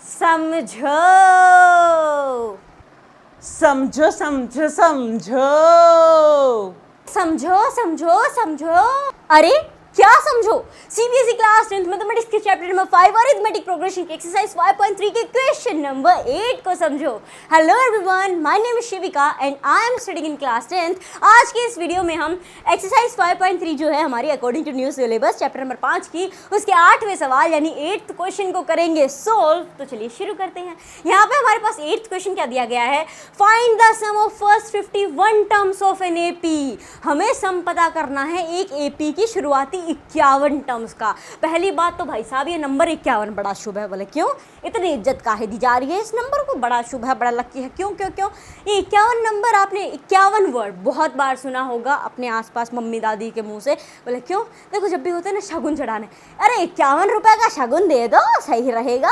समझो समझो समझो समझो समझो समझो समझो। अरे क्या समझो? सीबीएसई क्लास 10th मैथमेटिक्स के चैप्टर नंबर 5 अरिथमेटिक प्रोग्रेशन के एक्सरसाइज 5.3 के क्वेश्चन नंबर 8 को समझो। Hello everyone, my name is Shivika and I am studying in class 10th। आज के इस वीडियो में हम एक्सरसाइज 5.3 जो है हमारी according to new syllabus chapter number 5 की उसके 8वें सवाल यानी 8th क्वेश्चन को करेंगे सोल्व। तो चलिए शुरू करते हैं। यहाँ पे हमारे पास 8th क्वेश्चन क्या दिया गया है, find the sum of first 51 terms of an AP. हमें सम पता करना है एक एपी की शुरुआती 51 टर्म्स का। पहली बात तो भाई साहब ये नंबर 51 बड़ा शुभ है। बोले क्यों, इतनी इज्जत काहे दी जा रही है इस नंबर को? बड़ा शुभ है, बड़ा लकी है। क्यों क्यों क्यों? ये 51 नंबर आपने 51 वर्ड बहुत बार सुना होगा अपने आसपास मम्मी दादी के मुंह से। बोले क्यों? देखो जब भी होते हैं ना शगुन चढ़ाने, अरे 51 रुपए का शगुन दे दो सही रहेगा,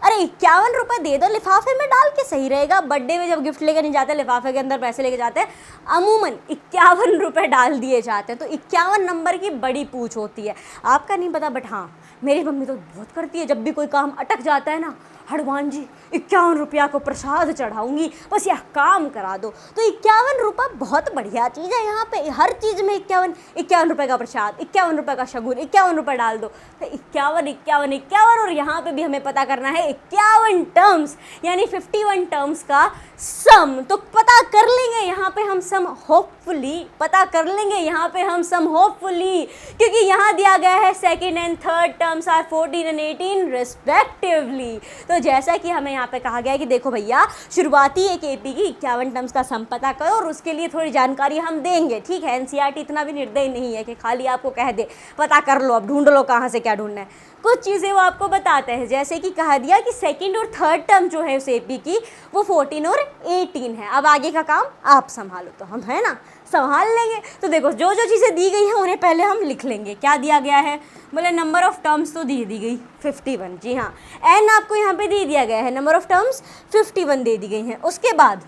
अरे 51 रुपए दे दो लिफाफे में डाल के सही रहेगा। बर्थडे में जब गिफ्ट लेकर नहीं जाते लिफाफे के अंदर पैसे लेके जाते हैं, अमूमन 51 रुपए डाल दिए जाते हैं। तो 51 नंबर की बड़ी पूछ होती है। आपका नहीं पता बट हाँ मेरी मम्मी तो बहुत करती है। जब भी कोई काम अटक जाता है ना, हनुमान जी 51 रुपया को प्रसाद चढ़ाऊंगी, बस यह काम करा दो। तो 51 रुपये बहुत बढ़िया चीज़ है। यहाँ पे हर चीज़ में 51 रुपये का प्रसाद, 51 रुपये का शगुन, 51 रुपये डाल दो। तो 51 51 51 और यहाँ पे भी हमें पता करना है 51 टर्म्स यानी 51 टर्म्स का सम। तो पता कर लेंगे यहाँ पे हम सम होपफुली, पता कर लेंगे यहाँ पे हम सम होपफुली, क्योंकि यहाँ दिया गया है second and third terms are 14 and 18 respectively. तो जैसा कि हमें यहाँ पे कहा गया है कि देखो भैया शुरुआती एक एपी की 51 टर्म्स का सम पता करो और उसके लिए थोड़ी जानकारी हम देंगे। ठीक है, एनसीईआरटी इतना भी निर्दयी नहीं है कि खाली आपको कह दे पता कर लो, अब ढूंढ लो कहाँ से क्या ढूंढना है। कुछ चीज़ें वो आपको बताते हैं, जैसे कि कहा दिया कि सेकंड और थर्ड टर्म जो है उस एपी की वो 14 और 18 है। अब आगे का काम आप संभालो, तो हम है ना संभाल लेंगे। तो देखो जो जो चीज़ें दी गई हैं उन्हें पहले हम लिख लेंगे। क्या दिया गया है? बोले नंबर ऑफ टर्म्स तो दी गई 51। जी हाँ, एन आपको यहाँ पे दे दिया गया है, नंबर ऑफ टर्म्स 51 दे दी गई हैं। उसके बाद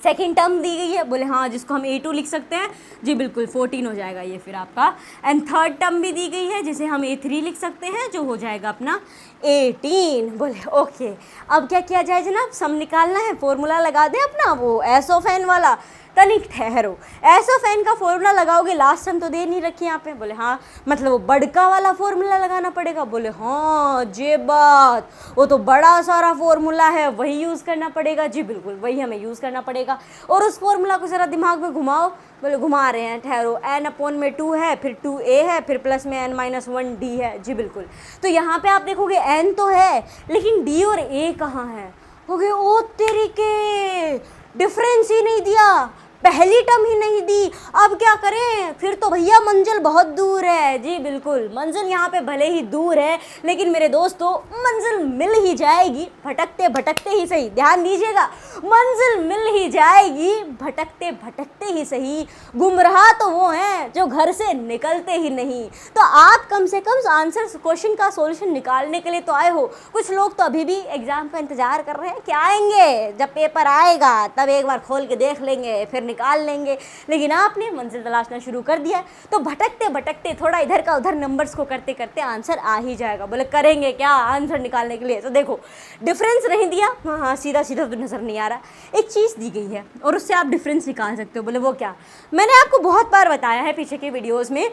सेकेंड टर्म दी गई है, बोले हाँ जिसको हम A2 लिख सकते हैं। जी बिल्कुल 14 हो जाएगा ये फिर आपका। एंड थर्ड टर्म भी दी गई है जिसे हम A3 लिख सकते हैं, जो हो जाएगा अपना 18। बोले ओके, अब क्या किया जाए जनाब? सम निकालना है, फॉर्मूला लगा दें अपना वो एस ऑफ एन वाला। तनिक ठहरो, एस ऑफ एन का फॉर्मूला लगाओगे, लास्ट टाइम तो दे नहीं रखी यहाँ पे। बोले हाँ मतलब वो बड़का वाला फॉर्मूला लगाना पड़ेगा। बोले हाँ ये बात, वो तो बड़ा सारा फॉर्मूला है, वही यूज़ करना पड़ेगा। जी बिल्कुल वही हमें यूज़ करना पड़ेगा। और उस फॉर्मूला को ज़रा दिमाग में घुमाओ। बोले घुमा रहे हैं, ठहरो। एन अपॉन में 2 है, फिर 2a है, फिर प्लस में n-1d है। जी बिल्कुल। तो यहाँ पे आप देखोगे n तो है लेकिन d और a कहाँ है? हो गए ओ तेरी के, डिफरेंस ही नहीं दिया, पहली टर्म ही नहीं दी। अब क्या करें? फिर तो भैया मंजिल बहुत दूर है। जी बिल्कुल, मंजिल यहाँ पे भले ही दूर है लेकिन मेरे दोस्तों मंजिल मिल ही जाएगी, भटकते भटकते ही सही। ध्यान दीजिएगा, मंजिल मिल ही जाएगी भटकते भटकते ही सही। गुमराह तो वो हैं जो घर से निकलते ही नहीं। तो आप कम से कम आंसर क्वेश्चन का सॉल्यूशन निकालने के लिए तो आए हो। कुछ लोग तो अभी भी एग्जाम का इंतजार कर रहे हैं कि आएंगे, जब पेपर आएगा तब एक बार खोल के देख लेंगे, फिर निकाल लेंगे। लेकिन आपने मंजिल तलाशना शुरू कर दिया, तो भटकते भटकते थोड़ा इधर का उधर नंबर्स को करते करते आंसर आ ही जाएगा। बोले करेंगे क्या आंसर निकालने के लिए? तो देखो डिफरेंस नहीं दिया, हाँ सीधा सीधा तो नज़र नहीं आ रहा। एक चीज़ दी गई है और उससे आप डिफरेंस निकाल सकते हो। बोले वो क्या? मैंने आपको बहुत बार बताया है पीछे के वीडियोज़ में,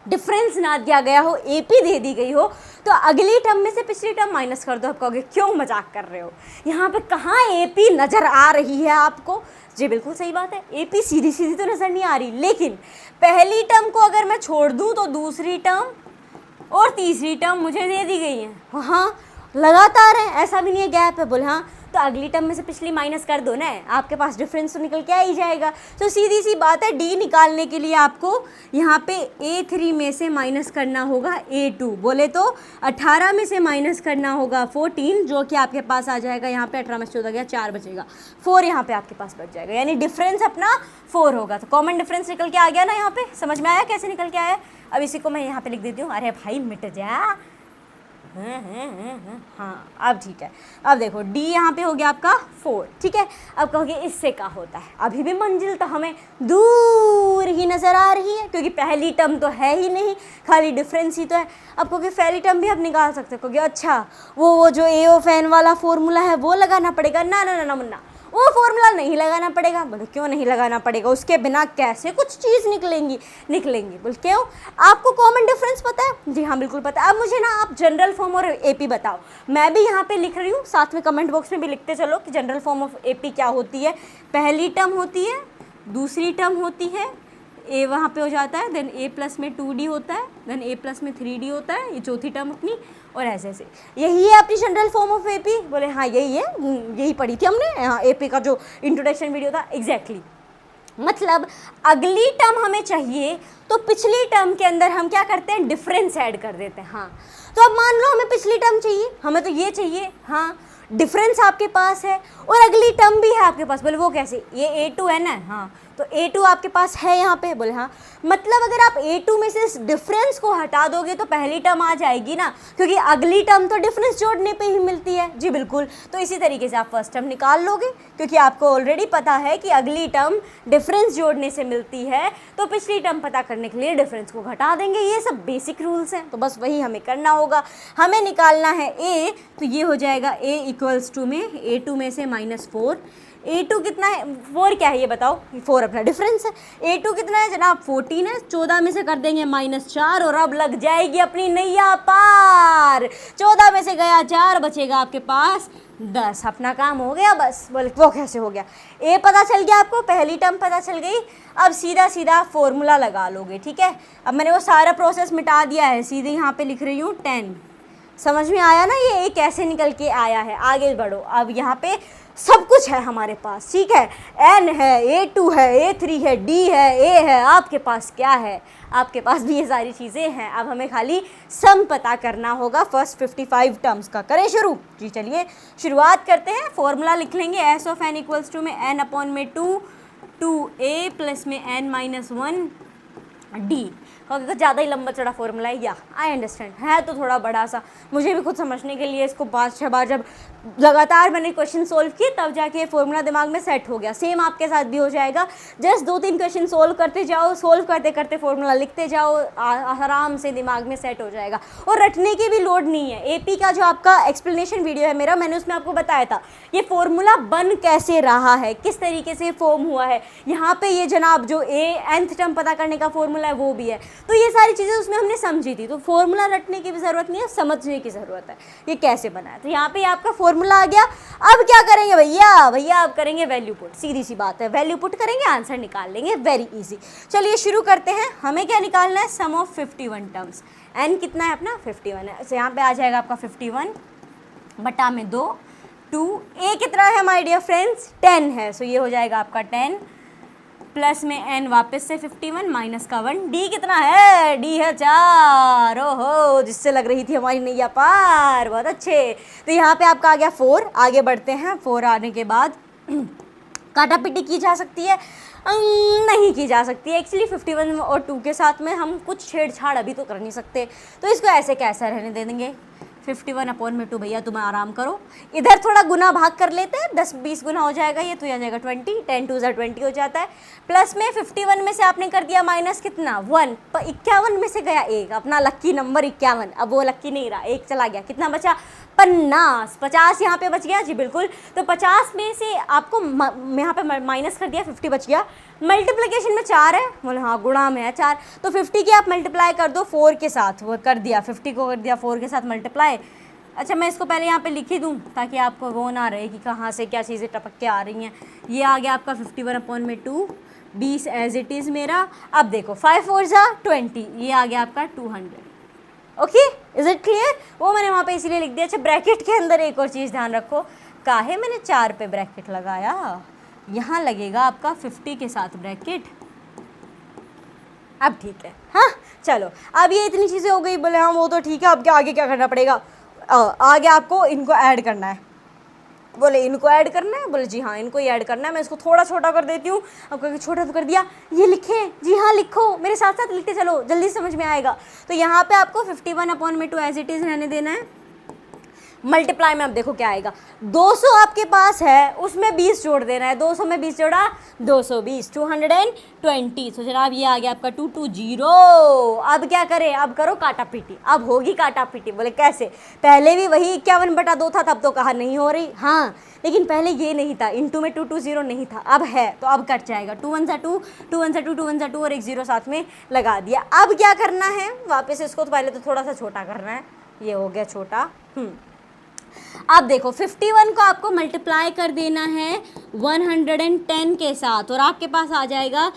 डिफरेंस ना दिया गया हो, एपी दे दी गई हो, तो अगली टर्म में से पिछली टर्म माइनस कर दो। आप कहोगे क्यों मजाक कर रहे हो, यहाँ पे कहाँ एपी नज़र आ रही है आपको? जी बिल्कुल सही बात है, एपी सीधी सीधी तो नज़र नहीं आ रही, लेकिन पहली टर्म को अगर मैं छोड़ दूँ तो दूसरी टर्म और तीसरी टर्म मुझे दे दी गई है। हाँ लगातार है, ऐसा भी नहीं है गैप है। बोले हाँ तो अगली टर्म में से पिछली माइनस कर दो ना, आपके पास डिफरेंस तो निकल के आ ही जाएगा। तो सीधी सी बात है, डी निकालने के लिए आपको यहाँ पे A3 में से माइनस करना होगा A2। बोले तो 18 में से माइनस करना होगा 14, जो कि आपके पास आ जाएगा यहाँ पे 18 में से 14 गया 4 बचेगा, 4 यहाँ पे आपके पास बच जाएगा, यानी डिफरेंस अपना 4 होगा। तो कॉमन डिफरेंस निकल के आ गया ना, यहाँ पे समझ में आया कैसे निकल के आया? अब इसी को मैं यहाँ पे लिख देती हूँ। अरे भाई मिट जा, हाँ अब ठीक है। अब देखो d यहाँ पे हो गया आपका 4, ठीक है। अब कहोगे इससे क्या होता है, अभी भी मंजिल तो हमें दूर ही नज़र आ रही है क्योंकि पहली टर्म तो है ही नहीं, खाली डिफरेंस ही तो है। अब कहोगे पहली टर्म भी आप निकाल सकते हो, कहोगे अच्छा वो जो ए ऑफ एन वाला फॉर्मूला है वो लगाना पड़ेगा। ना ना ना ना मुन्ना, वो फॉर्मूला नहीं लगाना पड़ेगा। बोले क्यों नहीं लगाना पड़ेगा, उसके बिना कैसे कुछ चीज़ निकलेंगी। बोल क्यों, आपको कॉमन डिफरेंस पता है? जी हाँ बिल्कुल पता है। अब मुझे ना आप जनरल फॉर्म और एपी बताओ। मैं भी यहाँ पे लिख रही हूँ, साथ में कमेंट बॉक्स में भी लिखते चलो कि जनरल फॉर्म ऑफ एपी क्या होती है। पहली टर्म होती है, दूसरी टर्म होती है, ए वहाँ पे हो जाता है, देन ए प्लस में 2d होता है, देन ए प्लस में 3d होता है, ये चौथी टर्म अपनी, और ऐसे ऐसे। यही है अपनी जनरल फॉर्म ऑफ एपी। बोले हाँ यही है, यही पढ़ी थी हमने हाँ एपी का जो इंट्रोडक्शन वीडियो था। एग्जैक्टली मतलब अगली टर्म हमें चाहिए तो पिछली टर्म के अंदर हम क्या करते हैं, डिफरेंस ऐड कर देते हैं। हाँ तो अब मान लो हमें पिछली टर्म चाहिए, हमें तो ये चाहिए, हाँ डिफरेंस आपके पास है और अगली टर्म भी है आपके पास। बोले वो कैसे, ये a2 है ना, हाँ तो a2 आपके पास है यहाँ पे। बोले हाँ मतलब अगर आप a2 में से इस डिफरेंस को हटा दोगे तो पहली टर्म आ जाएगी ना, क्योंकि अगली टर्म तो डिफरेंस जोड़ने पे ही मिलती है। जी बिल्कुल, तो इसी तरीके से आप फर्स्ट टर्म निकाल लोगे क्योंकि आपको ऑलरेडी पता है कि अगली टर्म डिफरेंस जोड़ने से मिलती है, तो पिछली टर्म पता करने के लिए डिफरेंस को घटा देंगे। ये सब बेसिक रूल्स हैं, तो बस वही हमें करना होगा। हमें निकालना है a, तो ये हो जाएगा a इक्वल्स टू में a2 में से -4। a2 कितना है, 4 क्या है ये बताओ, 4 अपना डिफरेंस है। a2 कितना है जनाब, 14 है, 14 में से कर देंगे -4 और अब लग जाएगी अपनी नैया पार। 14 में से गया 4, बचेगा आपके पास 10। अपना काम हो गया बस। बोले वो कैसे हो गया, ए पता चल गया आपको, पहली टर्म पता चल गई। अब सीधा सीधा फॉर्मूला लगा लोगे, ठीक है। अब मैंने वो सारा प्रोसेस मिटा दिया है, सीधे यहाँ पे लिख रही हूँ 10। समझ में आया ना ये ए कैसे निकल के आया है। आगे बढ़ो, अब यहाँ पे सब कुछ है हमारे पास, ठीक है। n है, a2 है, a3 है, d है, a है, आपके पास क्या है, आपके पास भी ये सारी चीज़ें हैं। अब हमें खाली सम पता करना होगा फर्स्ट 55 टर्म्स का। करें शुरू? जी चलिए शुरुआत करते हैं। फॉर्मूला लिख लेंगे s ऑफ n इक्वल्स टू में n अपॉन में 2a प्लस में n-1 d। क्योंकि ज़्यादा ही लंबा चौड़ा फॉर्मूला है, या आई अंडरस्टैंड है तो थोड़ा बड़ा सा, मुझे भी खुद समझने के लिए इसको 5-6 बार जब लगातार मैंने क्वेश्चन सोल्व किए तब जाके फॉर्मूला दिमाग में सेट हो गया। सेम आपके साथ भी हो जाएगा, जस्ट 2-3 क्वेश्चन सोल्व करते जाओ, सोल्व करते करते फॉर्मूला लिखते जाओ, आराम से दिमाग में सेट हो जाएगा और रटने की भी लोड नहीं है। एपी का जो आपका एक्सप्लेनेशन वीडियो है मेरा, मैंने उसमें आपको बताया था ये फॉर्मूला बन कैसे रहा है, किस तरीके से फॉर्म हुआ है। यहाँ पे ये जनाब जो nth टर्म पता करने का फॉर्मूला है वो भी है, तो ये सारी चीज़ें उसमें हमने समझी थी। तो फॉर्मूला रटने की भी ज़रूरत नहीं है, समझने की ज़रूरत है ये कैसे बना है। तो यहाँ पे आपका फॉर्मूला आ गया। अब क्या करेंगे भैया आप करेंगे वैल्यू पुट। सीधी सी बात है, वैल्यू पुट करेंगे, आंसर निकाल लेंगे, वेरी इजी। चलिए शुरू करते हैं। हमें क्या निकालना है, सम ऑफ 51 टर्म्स। n कितना है अपना 51 है, तो यहाँ पे आ जाएगा आपका 51 बटा में 2 a कितना है माय डियर फ्रेंड्स 10 है, सो ये हो जाएगा आपका 10 प्लस में n वापस से 51 माइनस का 1। d कितना है, d है 4। ओहो, जिससे लग रही थी हमारी नैया पार, बहुत अच्छे। तो यहाँ पे आपका आ गया 4। आगे बढ़ते हैं। 4 आने के बाद काटा पिटी की जा सकती है, नहीं की जा सकती है एक्चुअली। 51 और 2 के साथ में हम कुछ छेड़छाड़ अभी तो कर नहीं सकते, तो इसको ऐसे कैसा रहने दे देंगे। 51 अपॉन में 2 भैया तुम आराम करो, इधर थोड़ा गुना भाग कर लेते हैं, 10-20 गुना हो जाएगा ये, तो ये आ जाएगा 20, 10 2 20 हो जाता है। प्लस में 51 में से आपने कर दिया माइनस कितना 1, 51 में से गया 1, अपना लक्की नंबर 51। अब वो लक्की नहीं रहा, 1 चला गया, कितना बचा 50 यहाँ पे बच गया। जी बिल्कुल, तो 50 में से आपको यहाँ पे माइनस कर दिया, 50 बच गया। मल्टीप्लिकेशन में 4 है, बोले हाँ गुणा में है 4, तो 50 के आप मल्टीप्लाई कर दो 4 के साथ, वो कर दिया 50 को कर दिया 4 के साथ मल्टीप्लाई। अच्छा मैं इसको पहले यहाँ पे लिख ही दूँ ताकि आपको वो ना रहे कि कहाँ से क्या चीज़ें टपक के आ रही हैं। ये आ गया आपका 51 अपॉन में 2, 20 एज इट इज़ मेरा। अब देखो 5 4 20, ये आ गया आपका 200। Okay, is it clear? वो मैंने वहाँ पे इसीलिए लिख दिया। अच्छा ब्रैकेट के अंदर एक और चीज़ ध्यान रखो, काहे मैंने 4 पे ब्रैकेट लगाया, यहाँ लगेगा आपका 50 के साथ ब्रैकेट। अब ठीक है, हाँ चलो अब ये इतनी चीज़ें हो गई। बोले हाँ वो तो ठीक है, अब क्या आगे क्या करना पड़ेगा, आगे आपको इनको ऐड करना है। बोले इनको ऐड करना है, बोले जी हाँ इनको ही ऐड करना है। मैं इसको थोड़ा छोटा कर देती हूँ, अब क्योंकि छोटा तो कर दिया, ये लिखें, जी हाँ लिखो, मेरे साथ साथ लिखते चलो, जल्दी समझ में आएगा। तो यहाँ पे आपको 51 अपॉन में 2 एज इट इज़ रहने देना है। मल्टीप्लाई में अब देखो क्या आएगा, 200 आपके पास है, उसमें 20 जोड़ देना है, 200 में 20 जोड़ा 220, 220। तो जनाब ये आ गया आपका 220। अब क्या करें, अब करो काटा पीटी, अब होगी काटा पीटी। बोले कैसे, पहले भी वही 51/2 था, तब तो कहा नहीं हो रही, हाँ लेकिन पहले ये नहीं था, इंटू में 220 नहीं था, अब है तो अब कट जाएगा। 2 1 2, 2 1 2, 2 1 2 और एक 0 साथ में लगा दिया। अब क्या करना है, वापस इसको तो पहले तो थोड़ा सा छोटा करना है, ये हो गया छोटा। अब देखो 51 को आपको मल्टीप्लाई कर देना है 110 के साथ और आपके पास आ जाएगा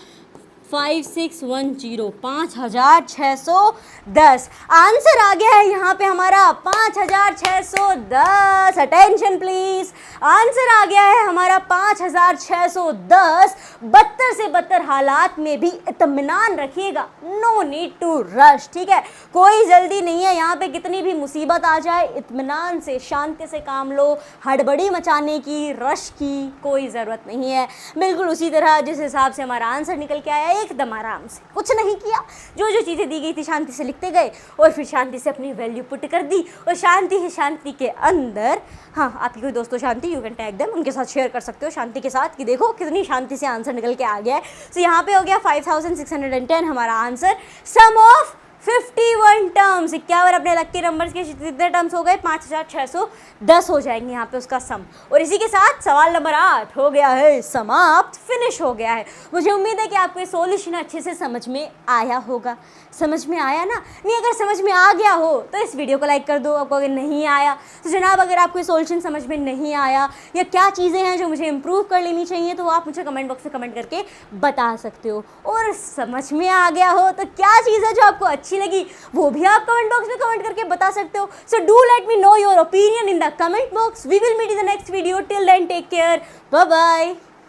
5610, 5610। आंसर आ गया है यहाँ पे हमारा 5610। अटेंशन प्लीज, आंसर आ गया है हमारा 5610। 72 से 72 हालात में भी इत्मीनान रखिएगा, नो नीड टू रश, ठीक है, कोई जल्दी नहीं है यहाँ पे। कितनी भी मुसीबत आ जाए, इत्मीनान से शांति से काम लो, हड़बड़ी मचाने की, रश की कोई ज़रूरत नहीं है। बिल्कुल उसी तरह जिस हिसाब से हमारा आंसर निकल के आया, एकदम आराम से, कुछ नहीं किया, जो जो चीज़ें दी गई थी शांति से लिखते गए और फिर शांति से अपनी वैल्यू पुट कर दी और शांति ही शांति के अंदर, हाँ आपकी कोई दोस्तों शांति, यू कैन टैग देम, उनके साथ शेयर कर सकते हो शांति के साथ कि देखो कितनी शांति से आंसर निकल के आ गया है। तो यहाँ पे हो गया 5610 हमारा आंसर। सम ऑफ 51 टर्म्स, 51 अपने लकी नंबर्स के कितने टर्म्स हो गए, 5610 हो जाएंगे यहाँ पे उसका सम। और इसी के साथ सवाल नंबर 8 हो गया है समाप्त, फिनिश हो गया है। मुझे उम्मीद है कि आपको ये सॉल्यूशन अच्छे से समझ में आया होगा। समझ में आया ना? नहीं, अगर समझ में आ गया हो तो इस वीडियो को लाइक कर दो। आपको अगर नहीं आया तो जनाब अगर आपको ये सॉल्यूशन समझ में नहीं आया या क्या चीज़ें हैं जो मुझे इम्प्रूव कर लेनी चाहिए तो आप मुझे कमेंट बॉक्स में कमेंट करके बता सकते हो। और समझ में आ गया हो तो क्या चीज़ है जो आपको अच्छी लगी वो भी आप कमेंट बॉक्स में कमेंट करके बता सकते हो। So do let me know your opinion in the comment box. We will meet in the next video. Till then take care, bye bye.